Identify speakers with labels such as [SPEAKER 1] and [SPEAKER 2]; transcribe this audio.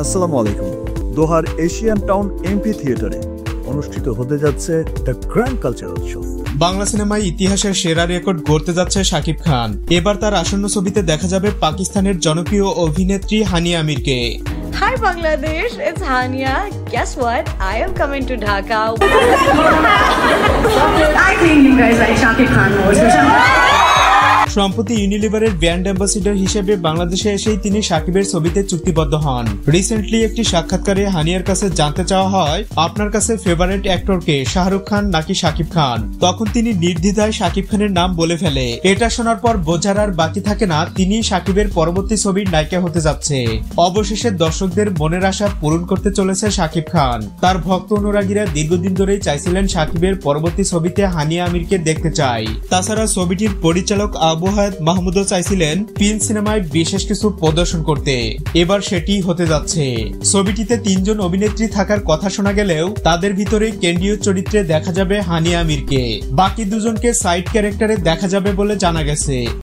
[SPEAKER 1] আসসালামু আলাইকুম। দোহার Asian town MP থিয়েটারে অনুষ্ঠিত হতে যাচ্ছে the grand cultural show.
[SPEAKER 2] Bangla সিনেমায় ইতিহাসের সেরা রেকর্ড গড়তে যাচ্ছে শাকিব খান। এবার তার আসন্ন ছবিতে দেখা যাবে পাকিস্তানের জনপ্রিয় অভিনেত্রী Haniyeh আমিরকে।
[SPEAKER 3] Hi Bangladesh, it's Hania. Guess what? I am coming to Dhaka.
[SPEAKER 4] I think you guys like Shakib Khan more.
[SPEAKER 2] সম্প্রতি ইউনিলিভারের ব্র্যান্ড অ্যাম্বাসিডর হিসেবে বাংলাদেশে এসেই তিনি শাকিবের ছবিতে চুক্তিবদ্ধ হন। রিসেন্টলি একটি সাক্ষাৎকারে হানিয়ার কাছে জানতে চাওয়া হয়, আপনার কাছে ফেভারিট অ্যাক্টর কে, শাহরুখ খান নাকি শাকিব খান? তখন তিনি নির্দ্বিধায় শাকিব খানের নাম বলে ফেলে। এটা শোনার পর বোঝার আর বাকি থাকে না তিনি শাকিবের পরবর্তী ছবির নায়িকা হতে যাচ্ছে। অবশেষে দর্শকদের মনের আশা পূরণ করতে চলেছে শাকিব খান। তার ভক্ত অনুরাগীরা দীর্ঘদিন ধরেই চাইছিলেন শাকিবের পরবর্তী ছবিতে হানিয়া আমিরকে দেখতে চাই। তাছাড়া ছবিটির পরিচালক আবু-হায়াত মাহমুদও চাইছিলেন প্রিন্স সিনেমায় বিশেষ কিছু প্রদর্শন করতে। এবার সেটি হতে যাচ্ছে। ছবিটিতে 3 জন অভিনেত্রী থাকার কথা শোনা গেলেও তাদের ভিতরে কেন্দ্রীয় চরিত্রে দেখা যাবে হানিয়া আমিরকে। বাকি 2 জনকে সাইড ক্যারেক্টারে দেখা যাবে বলে জানা গেছে।